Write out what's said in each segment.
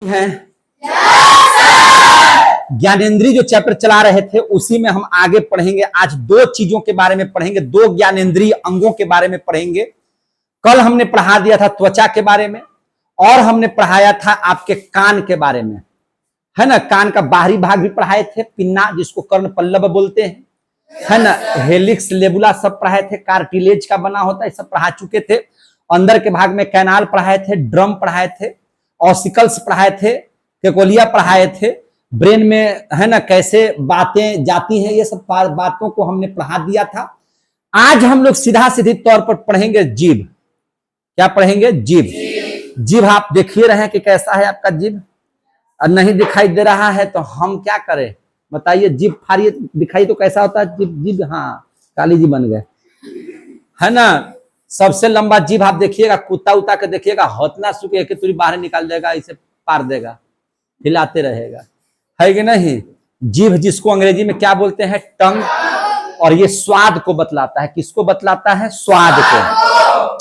हैं ज्ञानेंद्रिय जो चैप्टर चला रहे थे उसी में हम आगे पढ़ेंगे। आज दो चीजों के बारे में पढ़ेंगे, दो ज्ञानेंद्रिय अंगों के बारे में पढ़ेंगे। कल हमने पढ़ा दिया था त्वचा के बारे में और हमने पढ़ाया था आपके कान के बारे में, है ना। कान का बाहरी भाग भी पढ़ाए थे, पिन्ना जिसको कर्ण पल्लव बोलते हैं, है ना। हेलिक्स लेबुला सब पढ़ाए थे, कार्टिलेज का बना होता है, सब पढ़ा चुके थे। अंदर के भाग में कैनाल पढ़ाए थे, ड्रम पढ़ाए थे, ऑसिकल्स पढ़ाए थे, केकोलिया पढ़ाए थे। ब्रेन में, है ना, कैसे बातें जाती हैं, ये सब बातों को हमने पढ़ा दिया था। आज हम लोग सीधा सीधी तौर पर पढ़ेंगे जीभ। क्या पढ़ेंगे? जीभ। जीभ आप देखिए रहे हैं कि कैसा है आपका जीभ। नहीं दिखाई दे रहा है तो हम क्या करें बताइए? जीभ फाड़िए, दिखाई तो कैसा होता है जीभ। जीभ, हाँ, काली जी बन गए, है ना। सबसे लंबा जीभ आप देखिएगा, कुत्ता उता के देखिएगा, हौतना सूखे कि तुरी बाहर निकाल देगा, इसे पार देगा, हिलाते रहेगा, है कि नहीं। जीभ जिसको अंग्रेजी में क्या बोलते हैं? टंग। और ये स्वाद को बतलाता है। किसको बतलाता है? स्वाद को।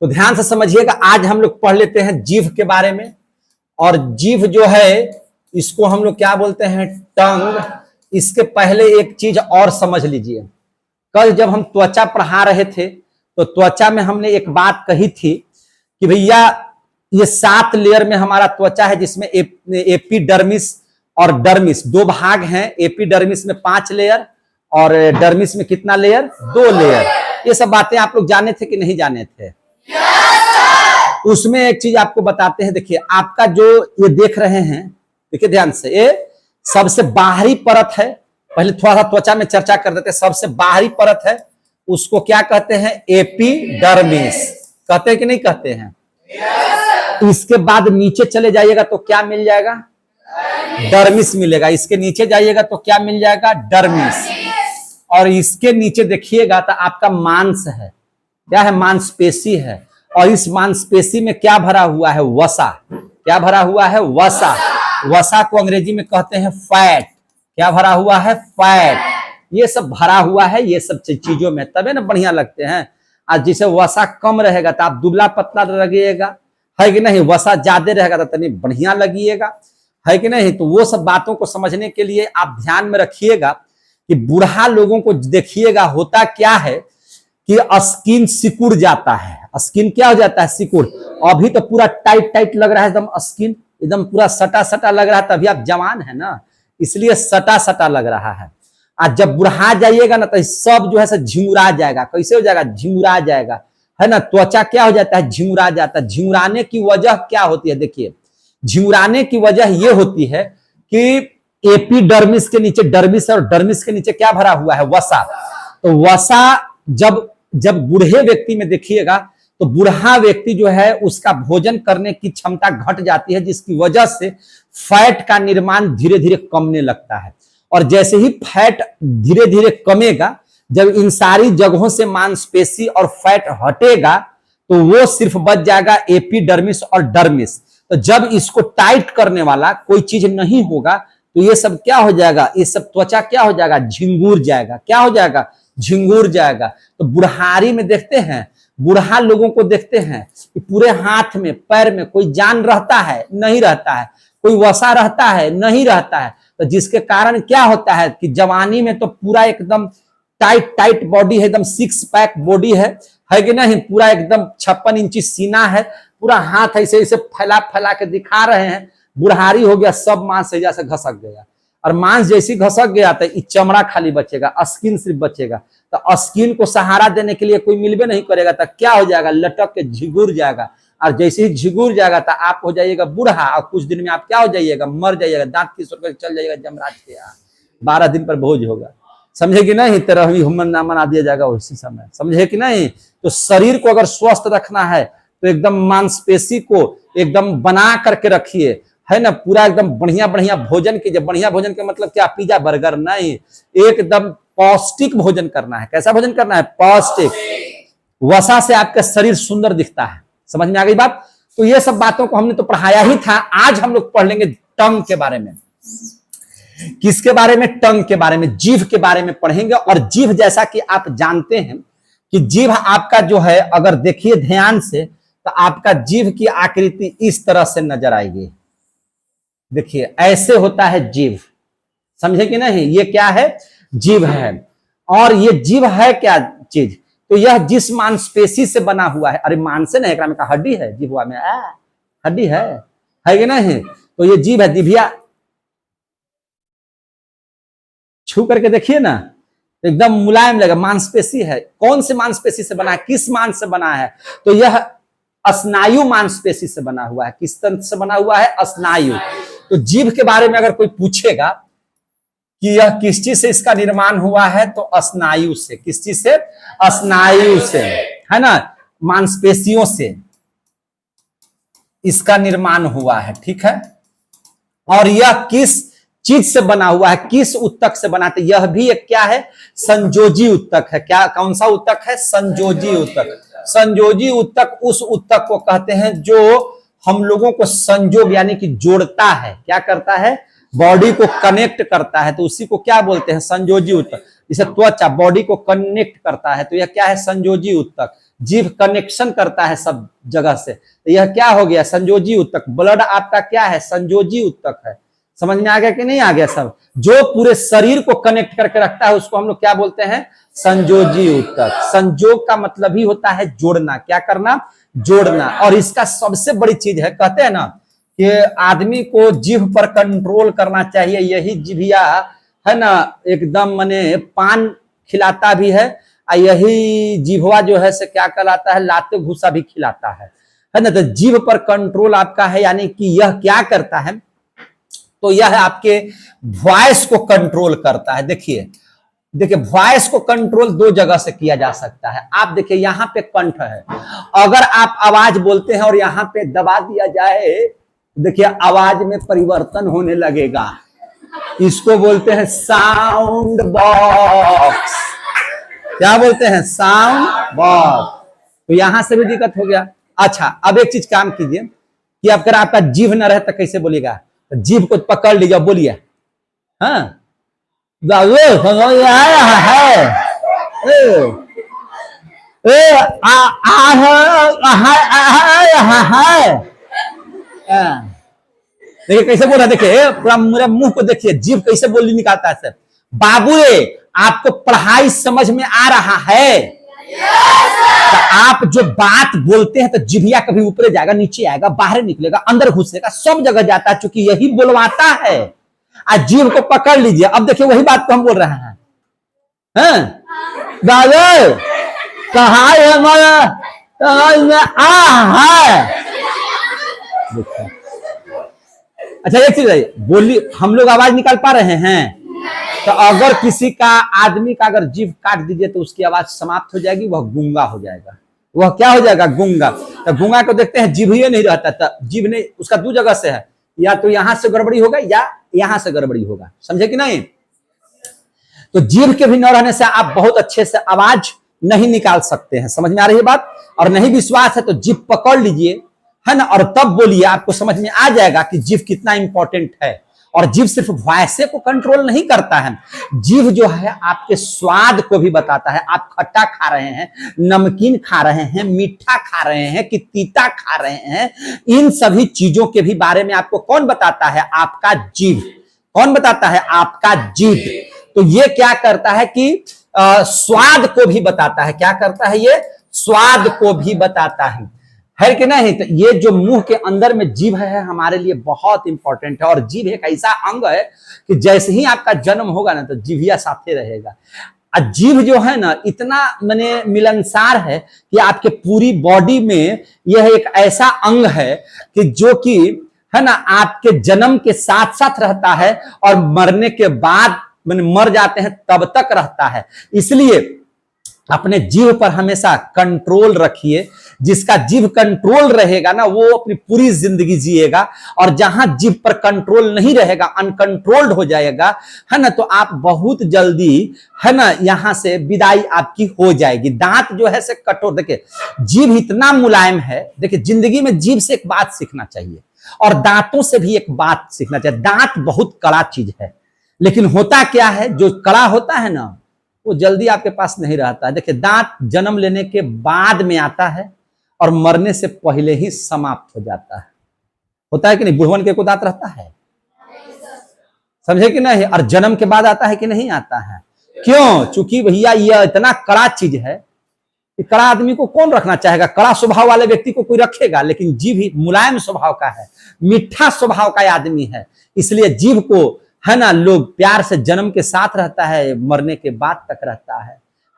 तो ध्यान से समझिएगा, आज हम लोग पढ़ लेते हैं जीभ के बारे में। और जीभ जो है इसको हम लोग क्या बोलते हैं? टंग। इसके पहले एक चीज और समझ लीजिए। कल जब हम त्वचा पढ़ा रहे थे तो त्वचा में हमने एक बात कही थी कि भैया ये 7 लेयर में हमारा त्वचा है, जिसमें एपिडर्मिस और डर्मिस दो भाग हैं। एपिडर्मिस में 5 लेयर और डर्मिस में कितना लेयर? 2 लेयर। ये सब बातें आप लोग जाने थे कि नहीं जाने थे? उसमें एक चीज आपको बताते हैं। देखिए, आपका जो ये देख रहे हैं, देखिए ध्यान से, ये सबसे बाहरी परत है। पहले थोड़ा सा त्वचा में चर्चा कर देते हैं। सबसे बाहरी परत है, उसको क्या कहते हैं? एपिडर्मिस। कहते हैं कि नहीं कहते हैं? इसके बाद नीचे चले जाइएगा तो क्या मिल जाएगा? डर्मिस मिलेगा। इसके नीचे जाइएगा तो क्या मिल जाएगा? डर्मिस। और इसके नीचे देखिएगा तो आपका मांस है। क्या है? मांसपेशी है। और इस मांसपेशी में क्या भरा हुआ है? वसा। क्या भरा हुआ है? वसा। वसा को अंग्रेजी में कहते हैं फैट। क्या भरा हुआ है? फैट। ये सब भरा हुआ है ये सब चीजों में, तबे ना बढ़िया लगते हैं। आज जैसे वसा कम रहेगा तो आप दुबला पतला लगिएगा, है कि नहीं। वसा ज्यादा रहेगा तो तनी बढ़िया लगिएगा, है कि नहीं। तो वो सब बातों को समझने के लिए आप ध्यान में रखिएगा कि बूढ़ा लोगों को देखिएगा, होता क्या है कि स्किन सिकुड़ जाता है। स्किन क्या हो जाता है? सिकुड़। अभी तो पूरा टाइट टाइट लग रहा है, एकदम स्किन एकदम पूरा सटा सटा लग रहा है, तभी आप जवान है ना, इसलिए सटा सटा लग रहा है। आज जब बुढ़ा जाइएगा ना तो सब जो है झिमुरा जाएगा। कैसे हो जाएगा? झिमुरा जाएगा, है ना। त्वचा क्या हो जाता है? झिमुरा जाता है। झिमुराने की वजह क्या होती है? देखिए, झिमुराने की वजह ये होती है कि एपिडर्मिस के नीचे डर्मिस और डर्मिस के नीचे क्या भरा हुआ है? वसा। तो वसा जब बूढ़े व्यक्ति में देखिएगा तो बूढ़ा व्यक्ति जो है उसका भोजन करने की क्षमता घट जाती है, जिसकी वजह से फैट का निर्माण धीरे धीरे कमने लगता है। और जैसे ही फैट धीरे धीरे कमेगा, जब इन सारी जगहों से मांसपेशी और फैट हटेगा तो वो सिर्फ बच जाएगा एपिडर्मिस और डर्मिस। तो जब इसको टाइट करने वाला कोई चीज नहीं होगा तो ये सब क्या हो जाएगा? ये सब त्वचा क्या हो जाएगा? झिंगूर जाएगा। क्या हो जाएगा? झिंगूर जाएगा। तो बुढ़ारी में देखते हैं, बूढ़ा लोगों को देखते हैं कि पूरे हाथ में पैर में कोई जान रहता है? नहीं रहता है। कोई वसा रहता है? नहीं रहता है। तो जिसके कारण क्या होता है कि जवानी में तो पूरा एकदम टाइट टाइट बॉडी है, एकदम 6 पैक बॉडी है कि नहीं। पूरा एकदम 56 इंची सीना है, पूरा हाथ ऐसे ऐसे फैला फैला के दिखा रहे हैं। बुढ़ारी हो गया, सब मांस जैसे घसक गया। और मांस जैसी घसक गया तो चमड़ा खाली बचेगा, स्किन सिर्फ बचेगा। तो स्किन को सहारा देने के लिए कोई मिलबे नहीं करेगा तो क्या हो जाएगा? लटक के झिगुर जाएगा। और जैसे ही झिगुर जाएगा तो आप हो जाइएगा बूढ़ा, और कुछ दिन में आप क्या हो जाइएगा? मर जाइएगा। दांत किस कर चल जाइएगा जमराज के यहाँ। 12 दिन पर भोज होगा, समझे कि नहीं। तरह मना दिया जाएगा उसी समय, समझे कि नहीं। तो शरीर को अगर स्वस्थ रखना है तो एकदम मांसपेशी को एकदम बना करके रखिए, है ना। पूरा एकदम बढ़िया बढ़िया भोजन कीजिए। बढ़िया भोजन का मतलब क्या? पिज्जा बर्गर नहीं, एकदम पौष्टिक भोजन करना है। कैसा भोजन करना है? पौष्टिक। वसा से आपका शरीर सुंदर दिखता है। समझ में आ गई बात? तो ये सब बातों को हमने तो पढ़ाया ही था। आज हम लोग पढ़ लेंगे टंग के बारे में। किसके बारे में? टंग के बारे में, जीभ के बारे में पढ़ेंगे। और जीभ, जैसा कि आप जानते हैं कि जीभ आपका जो है, अगर देखिए ध्यान से तो आपका जीभ की आकृति इस तरह से नजर आएगी। देखिए ऐसे होता है जीव, समझे कि नहीं, ये क्या है, जीव है। और ये जीव है क्या चीज, तो यह जिस मांसपेशी से बना हुआ है, अरे मांस से नहीं, एक में का हड्डी है, जीवा में हड्डी है कि नहीं, तो ये जीव है। दिव्या छू करके देखिए ना, एकदम मुलायम लगेगा, मांसपेशी है। कौन से मांसपेशी से बना है, किस मांस से बना है, तो यह स्नायु मांसपेशी से बना हुआ है। किस तंत्र से बना हुआ है, स्नायु। तो जीव के बारे में अगर कोई पूछेगा कि यह किस चीज से इसका निर्माण हुआ है, तो स्नायु से। किस चीज से, स्नायु से, है ना, मांसपेशियों से इसका निर्माण हुआ है, ठीक है। और यह किस चीज से बना हुआ है, किस उत्तक से बना है, यह भी एक क्या है, संयोजी उत्तक है। क्या, कौन सा उत्तक है, संयोजी उत्तक। संयोजी उत्तक उस उत्तक को कहते हैं जो हम लोगों को संयोग यानी कि जोड़ता है, क्या करता है, बॉडी को कनेक्ट करता है, तो उसी को क्या बोलते हैं, संयोजी उत्तक। जैसे त्वचा बॉडी को कनेक्ट करता है, तो यह क्या है, संयोजी उत्तक। जीव कनेक्शन करता है सब जगह से, तो यह क्या हो गया, संयोजी उत्तक। ब्लड आपका क्या है, संयोजी उत्तक है। समझ में आ गया कि नहीं आ गया सब, जो पूरे शरीर को कनेक्ट करके रखता है उसको हम लोग क्या बोलते हैं, संयोजी उत्तक। संयोग का मतलब ही होता है जोड़ना, क्या करना, जोड़ना। और इसका सबसे बड़ी चीज है, कहते हैं ना कि आदमी को जीभ पर कंट्रोल करना चाहिए, यही जीभिया है ना, एकदम माने पान खिलाता भी है, और यही जीभवा जो है से क्या कहलाता है, लाते भूसा भी खिलाता है ना। तो जीभ पर कंट्रोल आपका है, यानी कि यह क्या करता है, तो यह आपके वॉइस को कंट्रोल करता है। देखिए वॉइस को कंट्रोल दो जगह से किया जा सकता है। आप देखिए यहां पे कंठ है, अगर आप आवाज बोलते हैं और यहां पे दबा दिया जाए, देखिए आवाज में परिवर्तन होने लगेगा, इसको बोलते हैं साउंड बॉक्स। क्या बोलते हैं, साउंड बॉक्स। तो यहां से भी दिक्कत हो गया। अच्छा, अब एक चीज काम कीजिए कि अगर आपका जीभ न रहे तो कैसे बोलिएगा, जीभ को पकड़ लीजिए, बोलिए, हाँ देखिए कैसे बोल रहा है, देखिए पूरा मेरा मुंह को देखिए, जीभ कैसे बोली निकालता है सर। बाबू आपको पढ़ाई समझ में आ रहा है, तो आप जो बात बोलते हैं तो जिभिया कभी ऊपर जाएगा, नीचे आएगा, बाहर निकलेगा, अंदर घुसेगा, सब जगह जाता है, क्योंकि यही बोलवाता है। आज जीभ को पकड़ लीजिए। अब देखिए वही बात को हम बोल रहे हैं, दादा कहा हमारा अच्छा एक चीज है, बोली हम लोग आवाज निकाल पा रहे हैं, तो अगर किसी का आदमी का अगर जीभ काट दीजिए तो उसकी आवाज समाप्त हो जाएगी, वह गूंगा हो जाएगा। वह क्या हो जाएगा, गूंगा। तो गूंगा को देखते हैं जीभ ही नहीं रहता, तो जीभ नहीं, उसका दो जगह से है, या तो यहां से गड़बड़ी होगा या यहां से गड़बड़ी होगा, समझे कि नहीं। तो जीभ के भी न रहने से आप बहुत अच्छे से आवाज नहीं निकाल सकते हैं, समझ में आ रही है बात। और नहीं विश्वास है तो जीभ पकड़ लीजिए, है ना, और तब बोलिए, आपको समझ में आ जाएगा कि जीभ कितना इंपॉर्टेंट है। और जीभ सिर्फ वॉइस को कंट्रोल नहीं करता है, जीभ जो है आपके स्वाद को भी बताता है। आप खट्टा खा रहे हैं, नमकीन खा रहे हैं, मीठा खा रहे हैं कि तीता खा रहे हैं, इन सभी चीजों के भी बारे में आपको कौन बताता है, आपका जीभ। कौन बताता है, आपका जीभ। तो ये क्या करता है कि स्वाद को भी बताता है। क्या करता है, ये स्वाद को भी बताता है कि नहीं। तो ये जो मुंह के अंदर में जीभ है हमारे लिए बहुत इंपॉर्टेंट है। और जीभ एक ऐसा अंग है कि जैसे ही आपका जन्म होगा ना, तो जीभिया साथे रहेगा। जीभ जो है ना, इतना माने मिलनसार है कि आपके पूरी बॉडी में यह एक ऐसा अंग है कि जो कि है ना, आपके जन्म के साथ साथ रहता है और मरने के बाद माने मर जाते हैं तब तक रहता है। इसलिए अपने जीभ पर हमेशा कंट्रोल रखिए। जिसका जीभ कंट्रोल रहेगा ना, वो अपनी पूरी जिंदगी जिएगा। और जहां जीभ पर कंट्रोल नहीं रहेगा, अनकंट्रोल्ड हो जाएगा, है ना, तो आप बहुत जल्दी, है ना, यहां से विदाई आपकी हो जाएगी। दांत जो है से कठोर, देखिए जीभ इतना मुलायम है। देखिए जिंदगी में जीभ से एक बात सीखना चाहिए और दांतों से भी एक बात सीखना चाहिए। दांत बहुत कड़ा चीज है, लेकिन होता क्या है, जो कड़ा होता है ना, वो जल्दी आपके पास नहीं रहता है। देखिए दांत जन्म लेने के बाद में आता है और मरने से पहले ही समाप्त हो जाता है। होता है कि नहीं, बुढ़वन के को दांत रहता है, समझे कि नहीं? और जन्म के बाद आता है कि नहीं आता है? क्यों? चूंकि भैया यह इतना कड़ा चीज है कि कड़ा आदमी को कौन रखना चाहेगा? कड़ा स्वभाव वाले व्यक्ति को कोई रखेगा, लेकिन जीभ ही मुलायम स्वभाव का है, मीठा स्वभाव का आदमी है, इसलिए जीभ को है ना लोग प्यार से जन्म के साथ रहता है, मरने के बाद तक रहता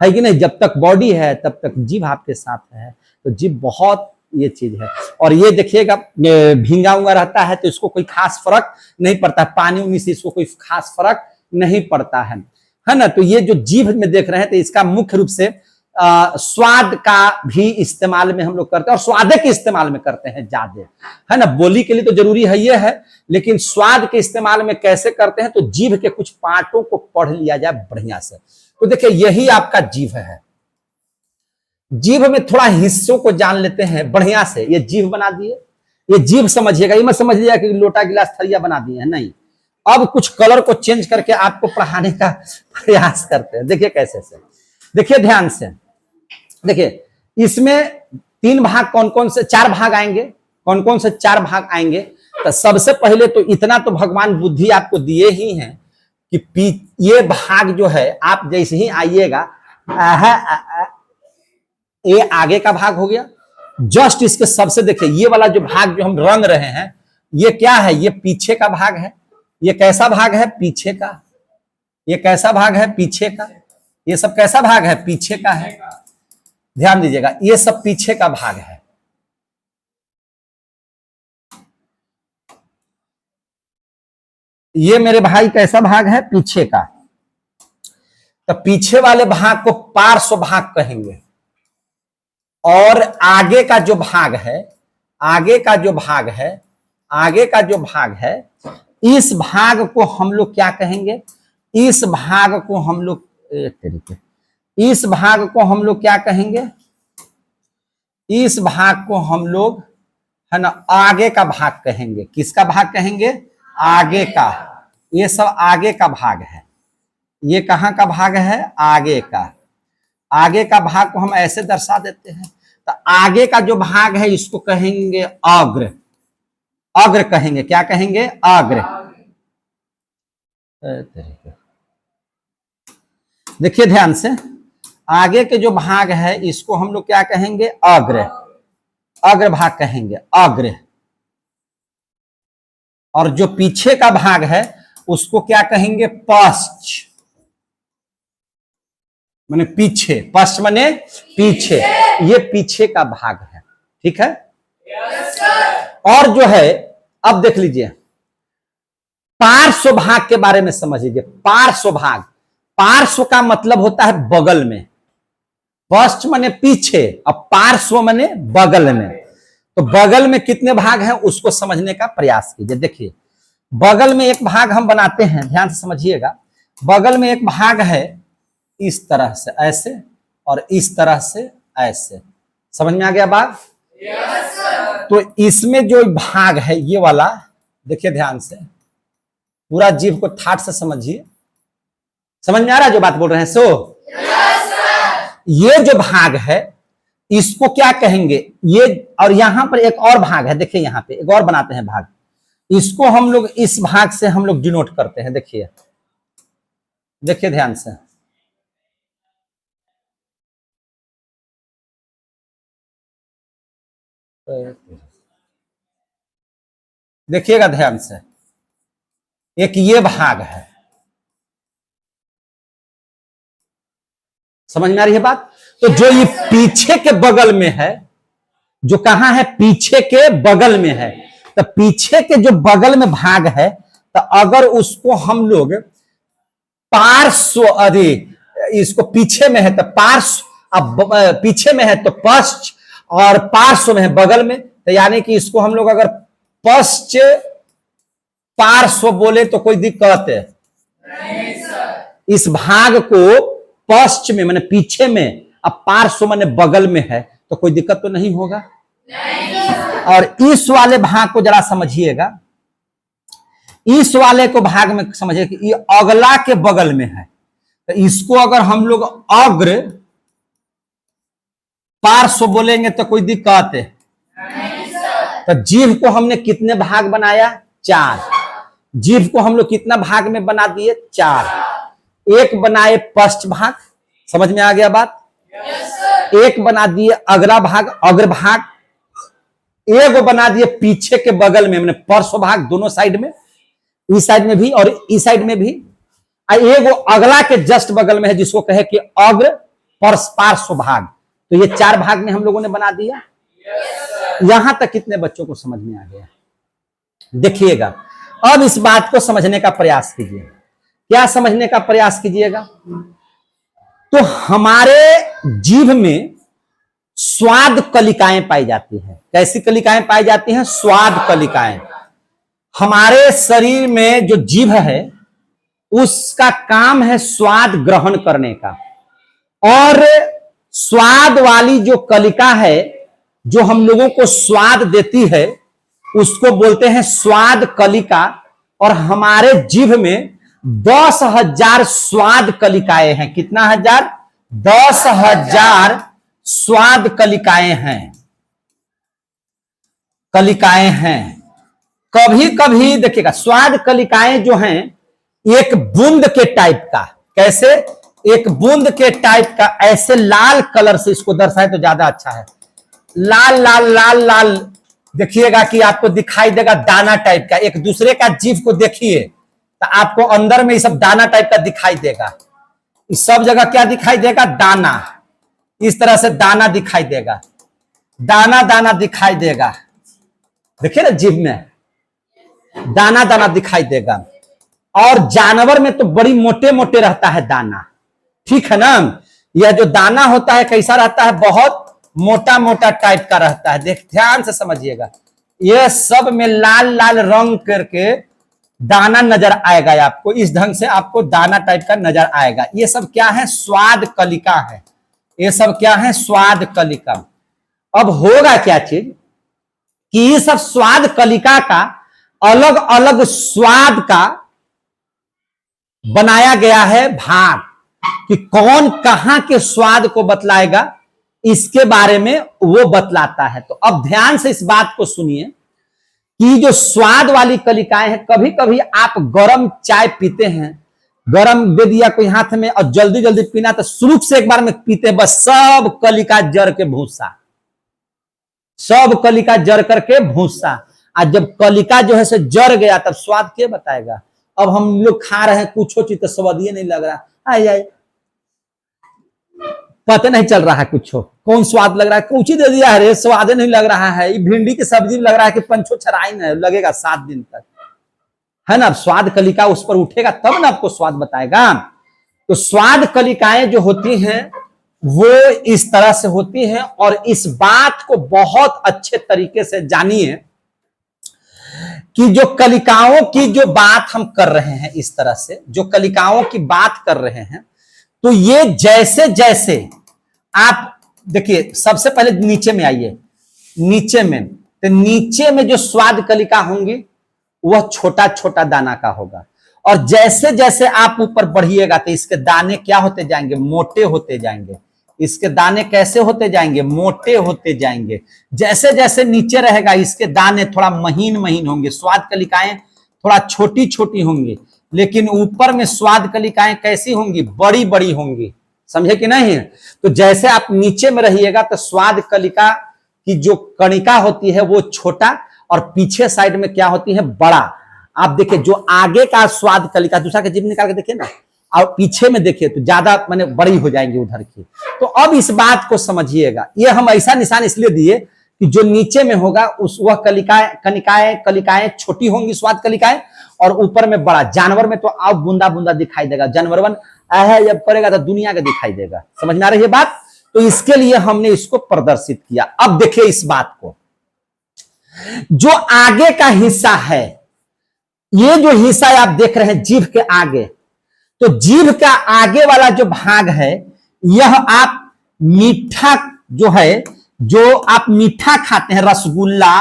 है कि नहीं? जब तक बॉडी है तब तक जीभ आपके साथ है, तो जीभ बहुत ये चीज है। और ये देखिएगा भींगा हुआ रहता है तो इसको कोई खास फर्क नहीं पड़ता, पानी उनी से इसको कोई खास फर्क नहीं पड़ता है ना? तो ये जो जीभ में देख रहे हैं तो इसका मुख्य रूप से स्वाद का भी इस्तेमाल में हम लोग करते हैं, और स्वाद के इस्तेमाल में करते हैं ज्यादा, है ना? बोली के लिए तो जरूरी है ये है, लेकिन स्वाद के इस्तेमाल में कैसे करते हैं? तो जीभ के कुछ पार्टों को पढ़ लिया जाए बढ़िया से। तो देखिए यही आपका जीभ है। जीभ में थोड़ा हिस्सों को जान लेते हैं बढ़िया से। ये जीभ बना दिए, ये जीभ समझिएगा, ये मत समझिएगा कि लोटा गिलास थरिया बना दिए हैं, नहीं। अब कुछ कलर को चेंज करके आपको पढ़ाने का प्रयास करते हैं। देखिए कैसे से, देखिए ध्यान से, देखिए इसमें 3 भाग कौन कौन से, 4 भाग आएंगे। कौन कौन से 4 भाग आएंगे? तो सबसे पहले तो इतना तो भगवान बुद्धि आपको दिए ही हैं कि ये भाग जो है आप जैसे ही आइएगा, ये आगे का भाग हो गया। जस्ट इसके सबसे देखिए ये वाला जो भाग जो हम रंग रहे हैं, ये क्या है? ये पीछे का भाग है। ये कैसा भाग है? पीछे का। ये कैसा भाग है? पीछे का। ये सब कैसा भाग है? पीछे का है। ध्यान दीजिएगा, ये सब पीछे का भाग है। ये मेरे भाई कैसा भाग है? पीछे का। तो पीछे वाले भाग को पार्श्व भाग कहेंगे, और आगे का जो भाग है, आगे का जो भाग है, आगे का जो भाग है, इस भाग को हम लोग क्या कहेंगे? इस भाग को हम लोग इस भाग को हम लोग क्या कहेंगे? इस भाग को हम लोग है ना आगे का भाग कहेंगे। किसका भाग कहेंगे? आगे का। ये सब आगे का भाग है। ये कहां का भाग है? आगे का। आगे का भाग को हम ऐसे दर्शा देते हैं, तो आगे का जो भाग है इसको कहेंगे अग्र। अग्र कहेंगे। क्या कहेंगे? अग्र। देखिए ध्यान से, आगे के जो भाग है इसको हम लोग क्या कहेंगे? अग्र। अग्र भाग कहेंगे, अग्र। और जो पीछे का भाग है उसको क्या कहेंगे? पश्च। माने पीछे। पश्च माने पीछे। ये पीछे का भाग है। ठीक है? और जो है, अब देख लीजिए पार्श्व भाग के बारे में समझ लीजिए। पार्श्व भाग, पार्श्व का मतलब होता है बगल में। पश्च माने पीछे और पार्श्व माने बगल में। तो बगल में कितने भाग हैं उसको समझने का प्रयास कीजिए। देखिए बगल में एक भाग हम बनाते हैं, ध्यान से समझिएगा। बगल में एक भाग है इस तरह से ऐसे, और इस तरह से ऐसे। समझ में आ गया बात? Yes sir. तो इसमें जो भाग है ये वाला, देखिए ध्यान से, पूरा जीव को ठाट से समझिए। समझ में आ रहा है जो बात बोल रहे हैं? Yes sir. ये जो भाग है इसको क्या कहेंगे? ये, और यहां पर एक और भाग है, देखिए यहां पे एक और बनाते हैं भाग, इसको हम लोग इस भाग से हम लोग डिनोट करते हैं। देखिए, देखिए ध्यान से, देखिएगा ध्यान से, एक ये भाग है। समझ में आ रही है बात? तो जो ये पीछे के बगल में है, जो कहां है? पीछे के बगल में है। तो पीछे के जो बगल में भाग है, तो अगर उसको हम लोग पार्श्व, अरे इसको पीछे में है तो पार्श्व, अब पीछे में है तो पश्च, और पार्श्व में है बगल में, तो यानी कि इसको हम लोग अगर पश्च पार्श्व बोले तो कोई दिक्कत है नहीं सर। इस भाग को पश्च में माने पीछे में, अब पार्श्व माने बगल में है, तो कोई दिक्कत तो नहीं होगा। नहीं। और इस वाले भाग को जरा समझिएगा, इस वाले को भाग में समझिए कि ये अगला के बगल में है, तो इसको अगर हम लोग अग्र पार्श्व बोलेंगे तो कोई दिक्कत है नहीं सर। तो जीभ को हमने कितने भाग बनाया? 4। जीभ को हम लोग कितना भाग में बना दिए? 4। एक बनाए पश्च भाग, समझ में आ गया बात? एक बना दिए अग्रा भाग, अग्रभाग। एक बना दिए पीछे के बगल में, मैंने पार्श्व भाग, दोनों साइड में, इस साइड में भी और इस साइड में भी। एक अगला के जस्ट बगल में है जिसको कहे कि अग्र पार्श्व भाग। तो ये 4 भाग में हम लोगों ने बना दिया। यहां तक कितने बच्चों को समझ में आ गया? देखिएगा, अब इस बात को समझने का प्रयास कीजिए। क्या समझने का प्रयास कीजिएगा? तो हमारे जीभ में स्वाद कलिकाएं पाई जाती हैं। कैसी कलिकाएं पाई जाती हैं? स्वाद कलिकाएं। हमारे शरीर में जो जीभ है उसका काम है स्वाद ग्रहण करने का, और स्वाद वाली जो कलिका है जो हम लोगों को स्वाद देती है उसको बोलते हैं स्वाद कलिका। और हमारे जीभ में 10,000 स्वाद कलिकाएं हैं। कितना हजार? 10,000 स्वाद कलिकाएं हैं, कलिकाएं हैं। कभी कभी देखिएगा, स्वाद कलिकाएं जो हैं एक बूंद के टाइप का, कैसे? एक बूंद के टाइप का, ऐसे लाल कलर से इसको दर्शाए तो ज्यादा अच्छा है। लाल लाल लाल लाल देखिएगा कि आपको दिखाई देगा दाना टाइप का। एक दूसरे का जीभ को देखिए तो आपको अंदर में ये सब दाना टाइप का दिखाई देगा। इस सब जगह क्या दिखाई देगा? दाना। इस तरह से दाना दिखाई देगा, दाना दाना दिखाई देगा। देखिए ना, जीभ में दाना दाना दिखाई देगा। और जानवर में तो बड़ी मोटे मोटे रहता है दाना, ठीक है ना? यह जो दाना होता है कैसा रहता है? बहुत मोटा मोटा टाइप का रहता है। देख, ध्यान से समझिएगा, यह सब में लाल लाल रंग करके दाना नजर आएगा आपको। इस ढंग से आपको दाना टाइप का नजर आएगा। ये सब क्या है? स्वाद कलिका है। ये सब क्या है? स्वाद कलिका। अब होगा क्या चीज कि ये सब स्वाद कलिका का अलग अलग स्वाद का बनाया गया है भाग, कि कौन कहां के स्वाद को बतलाएगा इसके बारे में वो बतलाता है। तो अब ध्यान से इस बात को सुनिए कि जो स्वाद वाली कलिकाएं हैं, कभी कभी आप गरम चाय पीते हैं, गरम दे दिया कोई हाथ में और जल्दी जल्दी पीना तो शुरू से एक बार में पीते, बस सब कलिका जर के भूसा, सब कलिका जर करके भूसा। आज जब कलिका जो है से जर गया तब स्वाद क्या बताएगा? अब हम लोग खा रहे हैं कुछ चीज तो स्वाद ये नहीं लग रहा, आई पता नहीं चल रहा है कुछ कौन स्वाद लग रहा है, कुछ ही दे दिया है, स्वाद नहीं लग रहा है। ये भिंडी की सब्जी लग रहा है कि पंचो छराई नहीं लगेगा 7 दिन तक, है ना? स्वाद कलिका उस पर उठेगा तब ना आपको स्वाद बताएगा। तो स्वाद कलिकाएं जो होती हैं वो इस तरह से होती हैं। और इस बात को बहुत अच्छे तरीके से जानिए कि जो कलिकाओं की जो बात हम कर रहे हैं, इस तरह से जो कलिकाओं की बात कर रहे हैं, तो ये जैसे जैसे आप देखिए, सबसे पहले नीचे में आइए, नीचे में, तो नीचे में जो स्वाद कलिका होंगी वह छोटा छोटा दाना का होगा। और जैसे जैसे आप ऊपर बढ़िएगा तो इसके दाने क्या होते जाएंगे? मोटे होते जाएंगे। इसके दाने कैसे होते जाएंगे? मोटे होते जाएंगे। जैसे जैसे नीचे रहेगा इसके दाने थोड़ा महीन महीन होंगे, स्वाद कलिकाएं थोड़ा छोटी छोटी होंगी, लेकिन ऊपर में स्वाद कलिकाएं कैसी होंगी? बड़ी बड़ी होंगी। समझे कि नहीं? तो जैसे आप नीचे में रहिएगा तो स्वाद कलिका की जो कणिका होती है वो छोटा, और पीछे साइड में क्या होती है? बड़ा। आप देखिए, जो आगे का स्वाद कलिका, दूसरा के जीभ निकाल के देखिए ना, और पीछे में देखिए तो ज्यादा माने बड़ी हो जाएंगी उधर की। तो अब इस बात को समझिएगा, ये हम ऐसा निशान इसलिए दिए कि जो नीचे में होगा उस वह कलिकाएं छोटी होंगी, स्वाद कलिकाएं, और ऊपर में बड़ा। जानवर में तो अब बूंदा बूंदा दिखाई देगा, जानवर जब करेगा तो दुनिया का दिखाई देगा। समझ में आ रही है बात? तो इसके लिए हमने इसको प्रदर्शित किया। अब देखिए इस बात को, जो आगे का हिस्सा है, ये जो हिस्सा आप देख रहे हैं जीभ के आगे, तो जीभ का आगे वाला जो भाग है, यह आप मीठा जो है, जो आप मीठा खाते हैं, रसगुल्ला,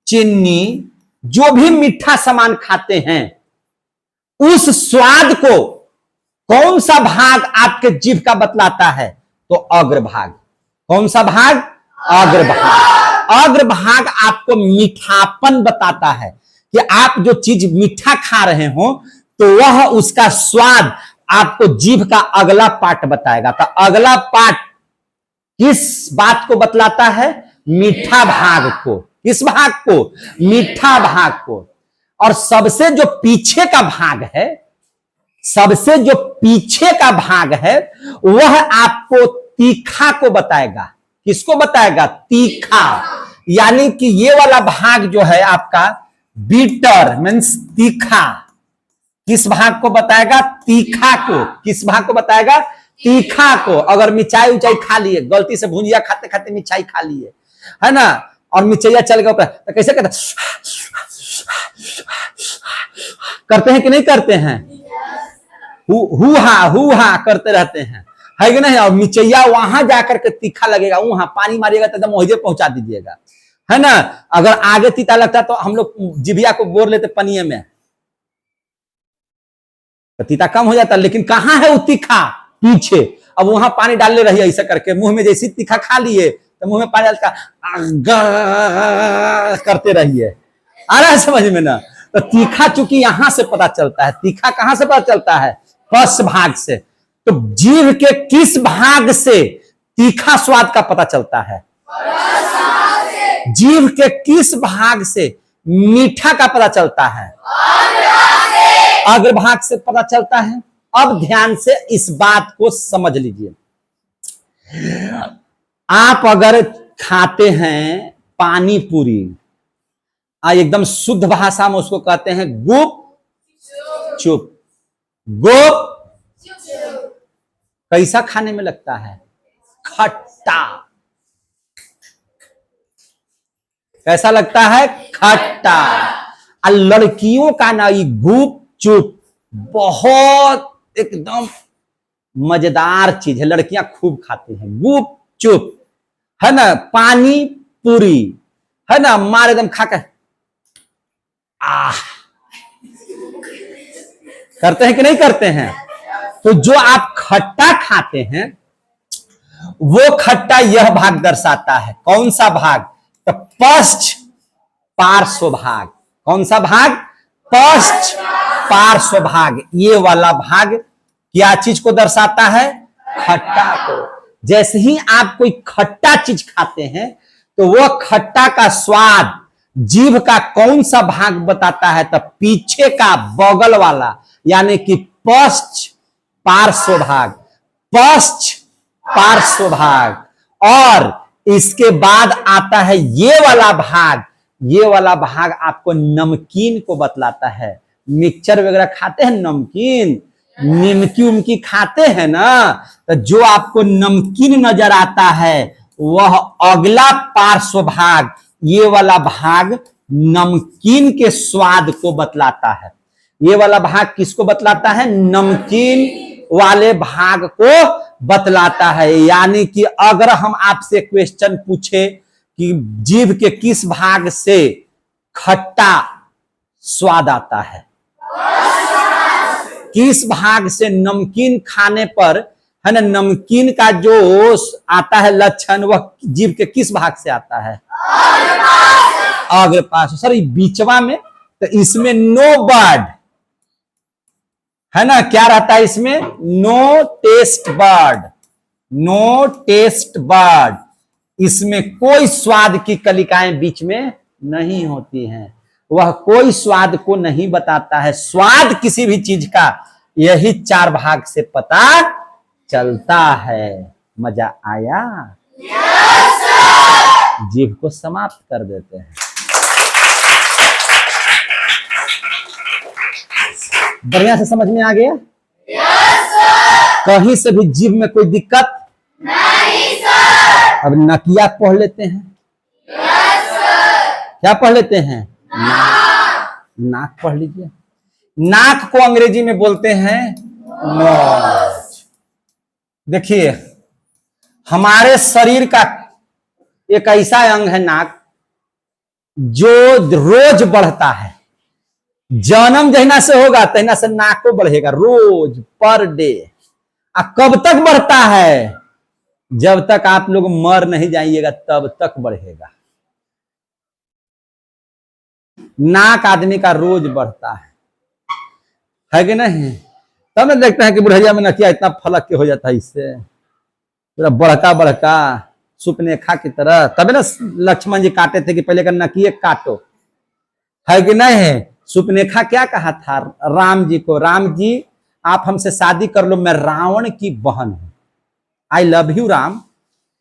चीनी, जो भी मीठा सामान खाते हैं, उस स्वाद को कौन सा भाग आपके जीभ का बतलाता है? तो अग्रभाग। कौन सा भाग? अग्रभाग। अग्रभाग आपको मीठापन बताता है कि आप जो चीज मीठा खा रहे हो तो वह उसका स्वाद आपको जीभ का अगला पार्ट बताएगा। तो अगला पार्ट किस बात को बतलाता है? मीठा भाग को। किस भाग को? मीठा भाग को। और सबसे जो पीछे का भाग है, सबसे जो पीछे का भाग है, वह आपको तीखा को बताएगा। किसको बताएगा? तीखा। यानी कि ये वाला भाग जो है आपका बीटर मीन्स तीखा, किस भाग को बताएगा? तीखा को। किस भाग को बताएगा? तीखा को। अगर मिर्चाई उचाई खा लिए, गलती से भुंजिया खाते खाते मिर्चाई खा लिए, है ना, और मिर्चैया चल गया ऊपर, तो कैसे करते? करते हैं कि नहीं करते हैं? हु हा करते रहते हैं, है कि नहीं? और मिर्चैया वहां जाकर के तीखा लगेगा, वहां पानी मारिएगा तो एकदम वहीं पहुंचा दीजिएगा, है ना। अगर आगे तीता लगता है तो हम लोग जिभिया को बोर लेते पनिये में, तो तीता कम हो जाता। लेकिन कहां है वो तीखा? पीछे। अब वहां पानी डालने रहिए ऐसा करके, मुंह में जैसे तीखा खा लिए तो मुंह में पानी डालकर करते रहिए। आ रहा है समझ में ना? तो तीखा चूंकि यहां से पता चलता है। तीखा कहां से पता चलता है? पश्च भाग से। तो जीभ के किस भाग से तीखा स्वाद का पता चलता है? जीभ के किस भाग से मीठा का पता चलता है? अग्रभाग से पता चलता है। अब ध्यान से इस बात को समझ लीजिए। आप अगर खाते हैं पानी पूरी, एकदम शुद्ध भाषा में उसको कहते हैं गुप चुप। गुप कैसा खाने में लगता है? खट्टा। कैसा लगता है? खट्टा। और लड़कियों का ना ये गुप चुप बहुत एकदम मजेदार चीज है, लड़कियां खूब खाती हैं गुप चुप, है ना। पानी पूरी, है ना, मार एकदम खाकर करते हैं कि नहीं करते हैं? तो जो आप खट्टा खाते हैं वो खट्टा यह भाग दर्शाता है। कौन सा भाग? तो पश्च पार्श्व भाग। कौन सा भाग? पश्च पार्श्व भाग। ये वाला भाग क्या चीज को दर्शाता है? खट्टा को। जैसे ही आप कोई खट्टा चीज खाते हैं तो वह खट्टा का स्वाद जीभ का कौन सा भाग बताता है? तो पीछे का बगल वाला, यानी कि पश्च पार्श्व भाग। पश्च पार्श्व भाग। और इसके बाद आता है ये वाला भाग। ये वाला भाग आपको नमकीन को बतलाता है। मिक्सचर वगैरह खाते हैं, नमकीन, निमकी उमकी खाते हैं ना, तो जो आपको नमकीन नजर आता है वह अगला पार्श्व भाग, ये वाला भाग नमकीन के स्वाद को बतलाता है। ये वाला भाग किसको बतलाता है? नमकीन वाले भाग को बतलाता है। यानी कि अगर हम आपसे क्वेश्चन पूछे कि जीभ के किस भाग से खट्टा स्वाद आता है, किस भाग से नमकीन खाने पर, है ना, नमकीन का जो आता है लक्षण, वह जीभ के किस भाग से आता है? अग्र पार्श्व। सर बीचवा में, तो इसमें नो बर्ड, है ना, क्या रहता है इसमें? No taste bird. No taste bird. इसमें कोई स्वाद की कलिकाएं बीच में नहीं होती हैं। वह कोई स्वाद को नहीं बताता है। स्वाद किसी भी चीज का यही चार भाग से पता चलता है। मजा आया? Yes sir. जीभ को समाप्त कर देते हैं। बढ़िया से समझ में आ गया? Yes sir. कहीं से भी जीभ में कोई दिक्कत नहीं सर। अब नकिया पढ़ लेते हैं। Yes sir. क्या पढ़ लेते हैं? नाक पढ़ लीजिए। नाक को अंग्रेजी में बोलते हैं नोज। देखिए, हमारे शरीर का एक ऐसा अंग है नाक, जो रोज बढ़ता है। जन्म जहिना से होगा तहिना से नाक को बढ़ेगा, रोज पर डे। कब तक बढ़ता है? जब तक आप लोग मर नहीं जाइएगा तब तक बढ़ेगा। नाक आदमी का रोज बढ़ता है कि नहीं? तब ना देखते हैं कि बुढ़ैया में नकिया इतना फलक के हो जाता है, इससे पूरा बड़का बड़का सुपनेखा की तरह। तभी ना लक्ष्मण जी काटे थे कि पहले का नकिए काटो, है कि नहीं? सुपनेखा क्या कहा था राम जी को, राम जी आप हमसे शादी कर लो, मैं रावण की बहन हूं, आई लव यू राम।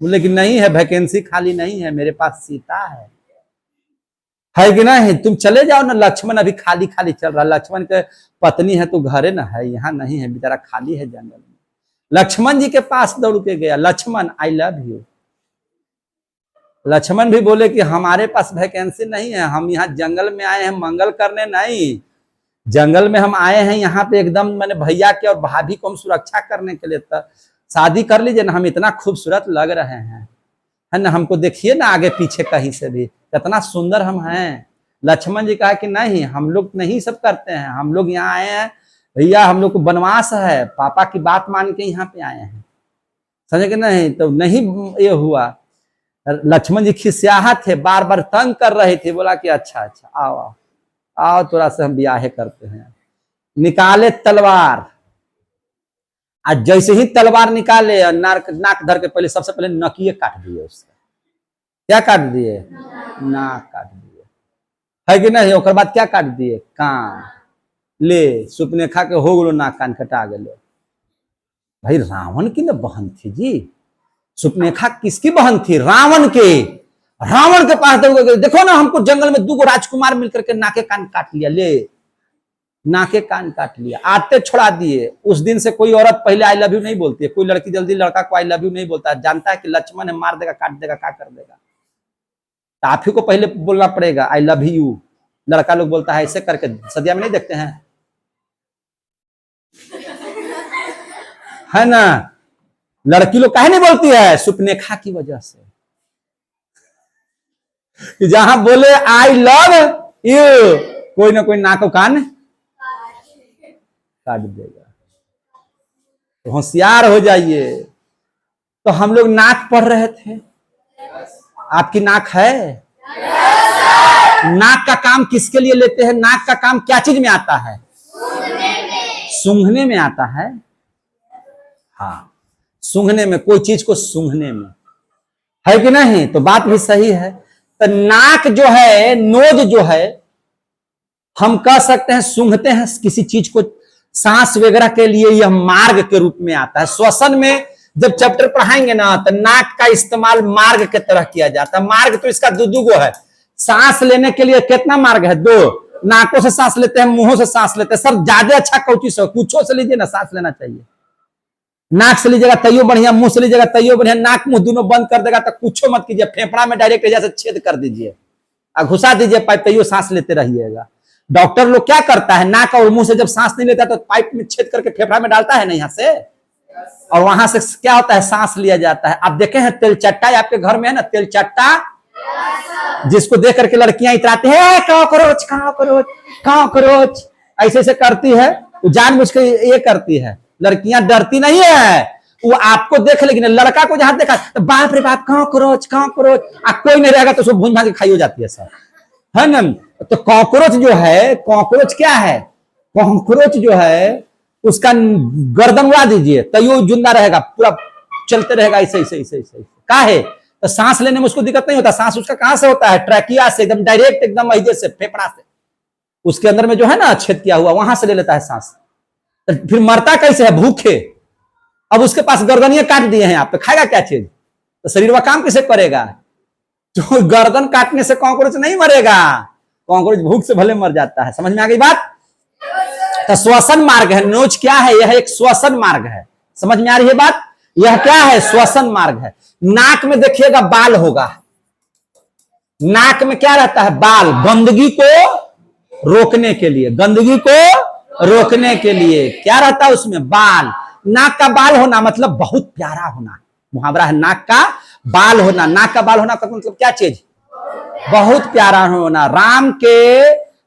बोले कि नहीं है, वैकेंसी खाली नहीं है, मेरे पास सीता है कि नहीं? तुम चले जाओ ना, लक्ष्मण अभी खाली खाली चल रहा है, लक्ष्मण के पत्नी है तो घरे ना है, यहाँ नहीं है, बेचारा खाली है जंगल में। लक्ष्मण जी के पास दौड़ के गया, Lakshman I love you. Lakshman भी बोले कि हमारे पास वैकेंसी नहीं है, हम यहाँ जंगल में आए हैं मंगल करने नहीं, जंगल में हम आए हैं यहाँ पे एकदम मैंने भैया के और भाभी को हम सुरक्षा करने के लिए, तो शादी कर लीजिए ना, हम इतना खूबसूरत लग रहे हैं, है ना, हमको देखिए ना आगे पीछे कहीं से भी कितना सुंदर हम हैं। लक्ष्मण जी कहा कि नहीं, हम लोग नहीं सब करते हैं, हम लोग यहाँ आए हैं भैया, हम लोग को वनवास है, पापा की बात मान के यहाँ पे आए हैं, समझे कि नहीं? तो नहीं ये हुआ। लक्ष्मण जी खिसियाहा थे, बार बार तंग कर रहे थे, बोला कि अच्छा अच्छा आओ आओ आओ थोड़ा सा हम ब्याह करते हैं। निकाले तलवार, आज जैसे ही तलवार निकाले नाक धर के पहले सबसे पहले नकिए काट दिए उसका। क्या काट दिए? नाक काट दिए, है कि नहीं? और बाद क्या काट दिए? कान। ले सुपनेखा के हो गलो नाक कान कटा गए। भाई रावण की ना बहन थी जी, सुपनेखा किसकी बहन थी? रावण के। रावण के पास देखो ना, हमको जंगल में 2 राजकुमार मिलकर के नाके कान काट लिया, ले नाके कान काट लिया, आते छोड़ा दिए। उस दिन से कोई औरत पहले आई लव यू नहीं बोलती है, कोई लड़की जल्दी लड़का को आई लव यू नहीं बोलता है, जानता है कि लक्ष्मण है, मार देगा काट देगा क्या कर देगा, तो आप ही को पहले बोलना पड़ेगा आई लव यू। लड़का लोग बोलता है ऐसे करके, सदिया में नहीं देखते हैं, है ना? लड़की लोग काहे नहीं बोलती है? सुपनेखा की वजह से, कि जहां बोले आई लव यू कोई ना कोई नाक कान काट देगा। तो होशियार हो जाइए। तो हम लोग नाक पढ़ रहे थे, आपकी नाक है? नाक का काम किसके लिए लेते हैं? नाक का काम क्या चीज में आता है? सूंघने में आता है। हाँ, सूंघने में, कोई चीज को सूंघने में, है कि नहीं? तो बात भी सही है। तो नाक जो है, नोज जो है, हम कह सकते हैं सूंघते हैं किसी चीज को, सांस वगैरह के लिए यह मार्ग के रूप में आता है। श्वसन में जब चैप्टर पढ़ाएंगे ना, तो नाक का इस्तेमाल मार्ग के तरह किया जाता है। मार्ग तो इसका दो गो है। सांस लेने के लिए कितना मार्ग है? 2। नाकों से सांस लेते हैं, मुंहों से सांस लेते हैं। सब ज्यादा अच्छा कौची से, कुछो से लीजिए ना, सांस लेना चाहिए। नाक से लीजिएगा तैयो बढ़िया, मुंह से लीजिएगा तैयो बढ़िया। नाक मुंह दोनों बंद कर देगा तो कुछो मत कीजिए, फेफड़ा में डायरेक्ट जैसे छेद कर दीजिए और घुसा दीजिए पाइप, तैयो सांस लेते रहिएगा। डॉक्टर लोग क्या करता है, नाक और मुंह से जब सांस नहीं लेता तो पाइप में छेद करके फेफड़ा में डालता है ना यहाँ से, और वहां से क्या होता है, सांस लिया जाता है। आप देखे हैं तेल चट्टा आपके घर में है ना, तेल चट्टा, जिसको देख करके लड़कियां इतराती है कॉकरोच कॉकरोच कॉकरोच, ऐसे ऐसे करती है, वो जानबूझ के ये करती है। लड़कियां डरती नहीं है, वो आपको देख लेगी ना, लड़का को जहां देखा तो बाप रे बाप कॉकरोच कॉकरोच, कोई नहीं रहेगा तो उसको भून भान के खाई हो जाती है सर, है ना? तो कॉकरोच जो है, कॉकरोच क्या है? कॉकरोच जो है उसका गर्दन उड़ा दीजिए तो यो जिंदा रहेगा, पूरा चलते रहेगा ऐसे ऐसे ऐसे ऐसे। का है? तो सांस लेने में उसको दिक्कत नहीं होता। सांस उसका कहां से होता है? ट्रैकिया से, एकदम डायरेक्ट, एकदम ऐसे से, फेफड़ा से, उसके अंदर में जो है ना छेद किया हुआ, वहां से ले लेता है सांस। तो फिर मरता कैसे है? भूखे। अब उसके पास गर्दनियां काट दिए हैं, आप तो खाएगा क्या चीज? तो शरीर का काम कैसे करेगा? तो गर्दन काटने से कॉकरोच नहीं मरेगा, कॉकरोच भूख से भले मर जाता है। समझ में आ गई बात? तो श्वसन मार्ग है। नोज क्या है? यह एक श्वसन मार्ग है। समझ में आ रही है बात? यह क्या है? श्वसन मार्ग है। नाक में देखिएगा बाल होगा, नाक में क्या रहता है? बाल, गंदगी को रोकने के लिए, गंदगी को रोकने के लिए क्या रहता है उसमें? बाल। नाक का बाल होना मतलब बहुत प्यारा होना, मुहावरा है नाक का बाल होना। नाक का बाल होना का मतलब क्या चीज? बहुत प्यारा होना। राम के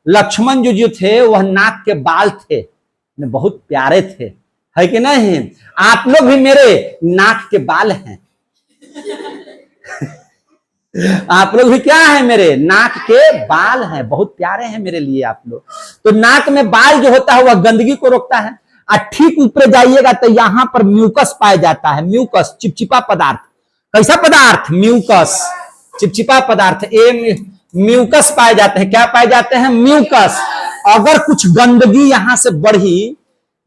लक्ष्मण जो थे वह नाक के बाल थे, बहुत प्यारे थे, है कि नहीं? आप लोग भी मेरे नाक के बाल हैं। आप लोग भी क्या है, मेरे नाक के बाल हैं, बहुत प्यारे हैं मेरे लिए आप लोग। तो नाक में बाल जो होता है वह गंदगी को रोकता है। और ठीक ऊपर जाइएगा तो यहां पर म्यूकस पाया जाता है। म्यूकस चिपचिपा पदार्थ। कैसा पदार्थ? म्यूकस, चिपचिपा पदार्थ। ये म्यूकस पाए जाते हैं। क्या पाए जाते हैं? म्यूकस। अगर कुछ गंदगी यहां से बढ़ी,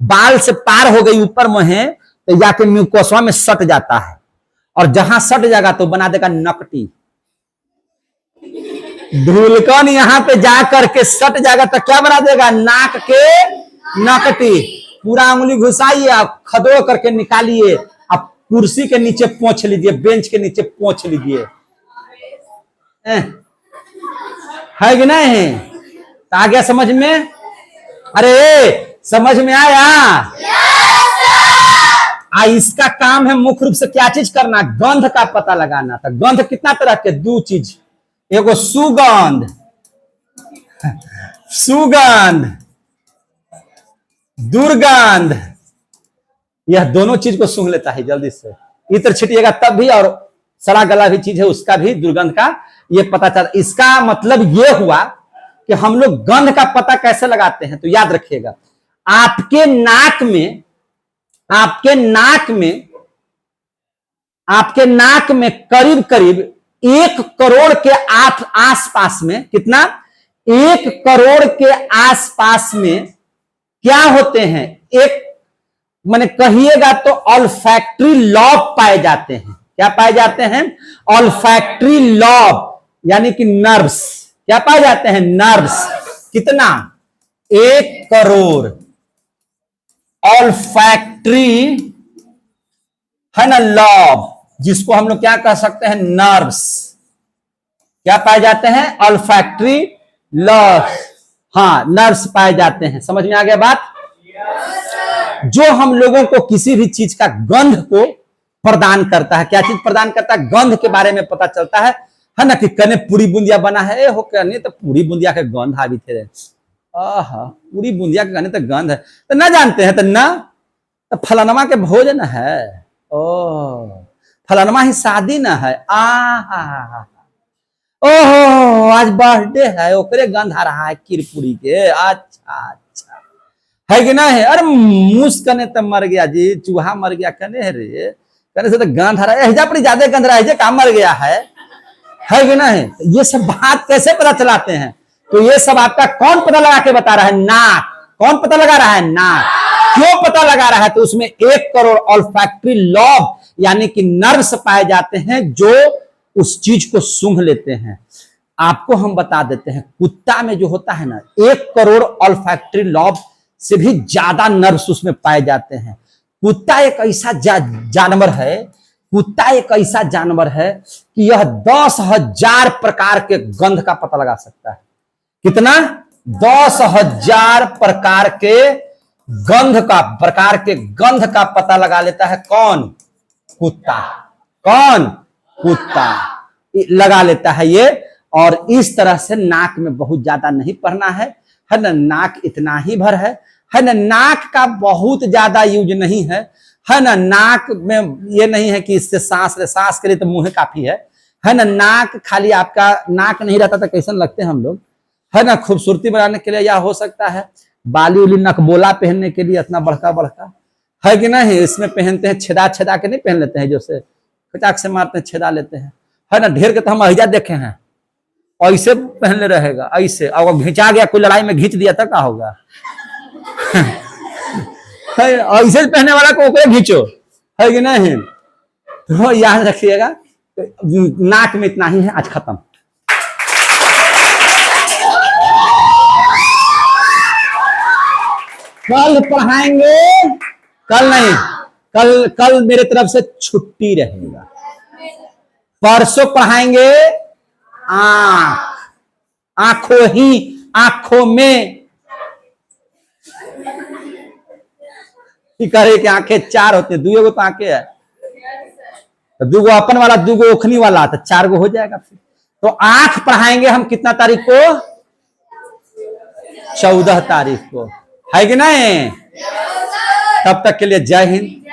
बाल से पार हो गई ऊपर में, तो जाके म्यूकोसवा में सट जाता है, और जहां सट जाएगा तो बना देगा नकटी। धूलकण यहां पे जा करके सट जाएगा तो क्या बना देगा? नाक के नकटी। पूरा उंगली घुसाइए, आप खदो करके निकालिए, आप कुर्सी के नीचे पोंछ लीजिए, बेंच के नीचे पोंछ लीजिए। है कि नहीं? तो आ गया समझ में? अरे समझ में आया? इसका काम है मुख्य रूप से क्या चीज करना? गंध का पता लगाना। तो गंध कितना तरह के? दो चीज। एगो सुगंध, सुगंध, दुर्गंध। यह दोनों चीज को सूंघ लेता है जल्दी से। इत्र छिटिएगा तब भी, और सड़ा गला भी चीज है उसका भी दुर्गंध का ये पता चलता। इसका मतलब ये हुआ कि हम लोग गंध का पता कैसे लगाते हैं। तो याद रखिएगा, आपके नाक में, आपके नाक में करीब करीब 1 करोड़ के आसपास में, कितना? 1 करोड़ के आसपास में क्या होते हैं? एक माने कहिएगा तो ऑल्फैक्टरी लॉब पाए जाते हैं। क्या पाए जाते हैं? ऑल्फैक्टरी लॉब, यानी कि नर्व्स। क्या पाए जाते हैं? नर्व्स। कितना? 1 करोड़ ऑल्फैक्टरी है ना, लॉब, जिसको हम लोग क्या कह सकते हैं? नर्व्स। क्या पाए जाते हैं? Olfactory lobes. हाँ, नर्व्स पाए जाते हैं। समझ में आ गया बात? जो हम लोगों को किसी भी चीज का गंध को प्रदान करता है। क्या चीज प्रदान करता है? गंध के बारे में पता चलता है ना, कि कने पूरी बूंदिया बना है हो क्या नहीं, तो पूरी बूंदिया के गंध हावी थे। पूरी बूंदिया के गने तो गंध है, तो ना जानते हैं तो ना, तो फलानमा के भोजन है, ओ फलानमा ही शादी ना है, ओहो आज बर्थडे है, ओकरे गंध आ रहा है खीरपूरी के। अच्छा अच्छा, है कि ना है? अरे मूस कने तो मर गया जी, चूहा मर गया कने है रे, कने से तो गंध आ रहा है, पर ज्यादा गंध रहा है, काम मर गया है कि ना है? ये सब बात कैसे पता चलाते हैं? तो ये सब आपका कौन पता लगा के बता रहा है? नाक। कौन पता लगा रहा है? नाक। क्यों पता लगा रहा है? तो उसमें 1 करोड़ ऑल्फैक्टरी लॉब यानी कि नर्व्स पाए जाते हैं जो उस चीज को सूंघ लेते हैं। आपको हम बता देते हैं, कुत्ता में जो होता है ना, 1 करोड़ ऑल्फैक्टरी लॉब से भी ज्यादा नर्व्स उसमें पाए जाते हैं। कुत्ता एक ऐसा जानवर है, कुत्ता एक ऐसा जानवर है कि यह 10,000 प्रकार के गंध का पता लगा सकता है। कितना? 10,000 प्रकार के गंध का पता लगा लेता है। कौन? कुत्ता। कौन? कुत्ता लगा लेता है ये। और इस तरह से नाक में बहुत ज्यादा नहीं पढ़ना है ना, नाक इतना ही भर है ना, नाक का बहुत ज्यादा यूज नहीं है ना। नाक में ये नहीं है कि इससे सांस के लिए तो मुंह काफी है ना। नाक खाली आपका नाक नहीं रहता तो कैसे लगते हैं हम लोग, है ना, खूबसूरती बनाने के लिए, या हो सकता है बाली उली नकबोला पहनने के लिए, इतना बड़का बड़का, है कि नहीं? इसमें पहनते हैं, छेदा के नहीं पहन लेते हैं, जैसे खचाक से मारते हैं, छेदा लेते हैं, है ना। ढेर के तो हम अहिजा देखे हैं, ऐसे पहनले रहेगा ऐसे, और घिंचा गया, कोई लड़ाई में घिंच दिया तो क्या होगा? ऐसे पहने वाला को ओकरे घिंचो, है कि नहीं? तो याद रखिएगा, नाक में इतना ही है। आज खत्म। कल पढ़ाएंगे, कल नहीं, कल मेरे तरफ से छुट्टी रहेगा। परसों पढ़ाएंगे आंखों में करे कि आंखें 4 होती है, 2 तो आंखें है, तो 2 अपन वाला, 2 ओखनी वाला, तो 4 हो जाएगा फिर। तो आंख पढ़ाएंगे हम कितना तारीख को? 14 तारीख को, है कि नहीं? तब तक के लिए जय हिंद।